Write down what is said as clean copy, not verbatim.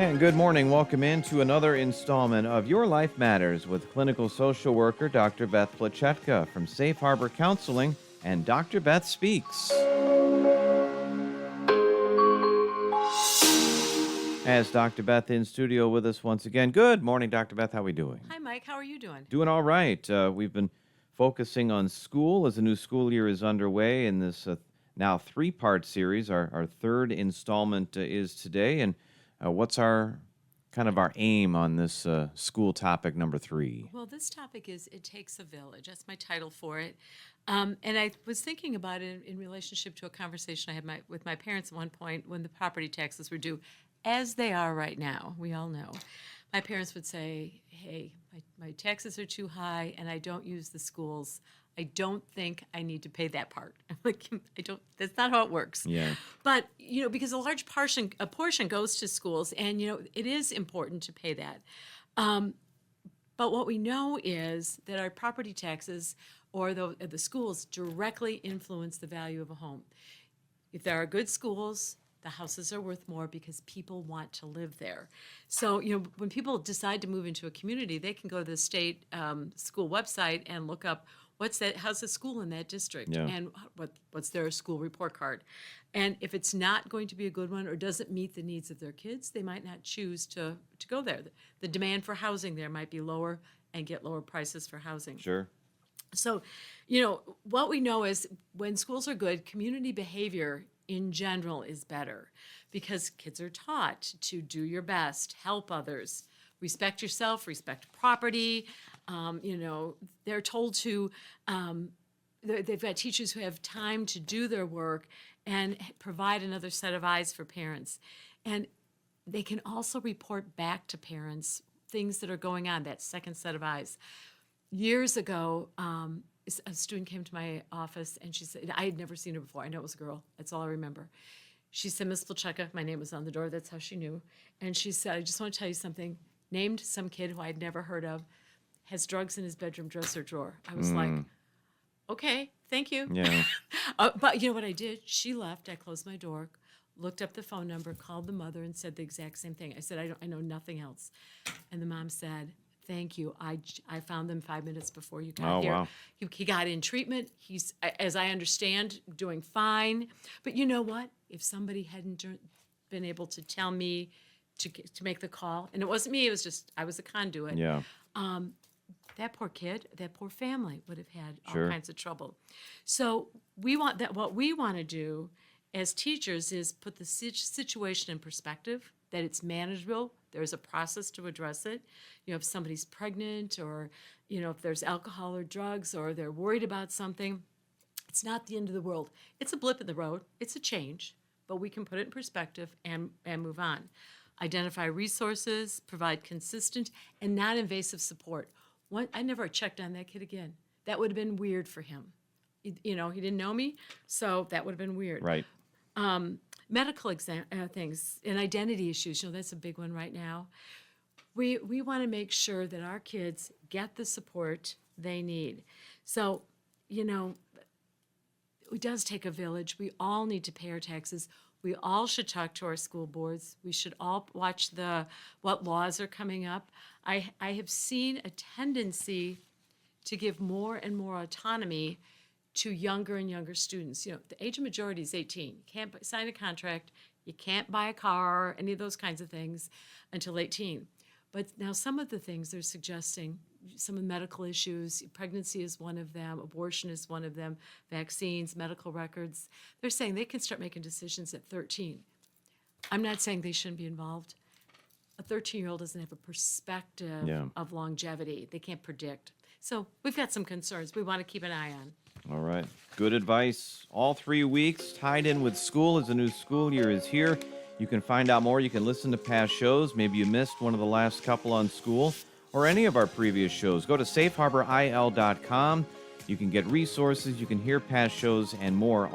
And good morning. Welcome into another installment of Your Life Matters with clinical social worker Dr. Beth Plachetka from Safe Harbor Counseling and Dr. Beth Speaks. As Dr. Beth in studio with us once again. Good morning, Dr. Beth. How are we doing? Hi, Mike. How are you doing? Doing all right. We've been focusing on school as the new school year is underway in this now three-part series. Our third installment is today. And what's our aim on this school topic number 3? Well, this topic is It Takes a Village. That's my title for it. And I was thinking about it in relationship to a conversation I had with my parents at one point when the property taxes were due, as they are right now. We all know. My parents would say, hey, my taxes are too high and I don't use the schools. I don't think I need to pay that part. I'm like, that's not how it works. Yeah. But, because a large portion goes to schools, and, it is important to pay that. But what we know is that our property taxes or the schools directly influence the value of a home. If there are good schools, the houses are worth more because people want to live there. So, when people decide to move into a community, they can go to the state school website and look up how's the school in that district, and what's their school report card. And if it's not going to be a good one or doesn't meet the needs of their kids, they might not choose to go there. The demand for housing there might be lower and get lower prices for housing. Sure. So, what we know is when schools are good, community behavior in general is better because kids are taught to do your best, help others, respect yourself, respect property. They're told to, they've got teachers who have time to do their work and provide another set of eyes for parents. And they can also report back to parents things that are going on, that second set of eyes. Years ago, a student came to my office and she said, I had never seen her before. I know it was a girl. That's all I remember. She said, Miss Plachetka, my name was on the door. That's how she knew. And she said, I just want to tell you something. Named some kid who I'd never heard of, has drugs in his bedroom dresser drawer. I was like, okay, thank you. Yeah. But you know what I did? She left. I closed my door, looked up the phone number, called the mother, and said the exact same thing. I said, I know nothing else. And the mom said, thank you. I found them 5 minutes before you got here. Wow. He got in treatment. He's, as I understand, doing fine. But you know what? If somebody hadn't been able to tell me to make the call, and it wasn't me, it was just, I was a conduit. Yeah. That poor kid, that poor family would have had all Sure. kinds of trouble. So what we want to do as teachers is put the situation in perspective, that it's manageable. There's a process to address it. If somebody's pregnant or, if there's alcohol or drugs or they're worried about something, it's not the end of the world. It's a blip in the road. It's a change, but we can put it in perspective and move on. Identify resources, provide consistent and non-invasive support. I never checked on that kid again. That would have been weird for him. He didn't know me, so that would have been weird. Right. Medical things and identity issues, that's a big one right now. We want to make sure that our kids get the support they need. So, it does take a village. We all need to pay our taxes. We all should talk to our school boards. We should all watch what laws are coming up. I have seen a tendency to give more and more autonomy to younger and younger students. The age of majority is 18. You can't sign a contract. You can't buy a car, any of those kinds of things until 18. But now some of the things they're suggesting, some of the medical issues, pregnancy is one of them, abortion is one of them, vaccines, medical records. They're saying they can start making decisions at 13. I'm not saying they shouldn't be involved. A 13-year-old doesn't have a perspective of longevity. They can't predict. So we've got some concerns we want to keep an eye on. All right. Good advice. All 3 weeks tied in with school as the new school year is here. You can find out more. You can listen to past shows. Maybe you missed one of the last couple on school or any of our previous shows. Go to safeharboril.com. You can get resources. You can hear past shows and more on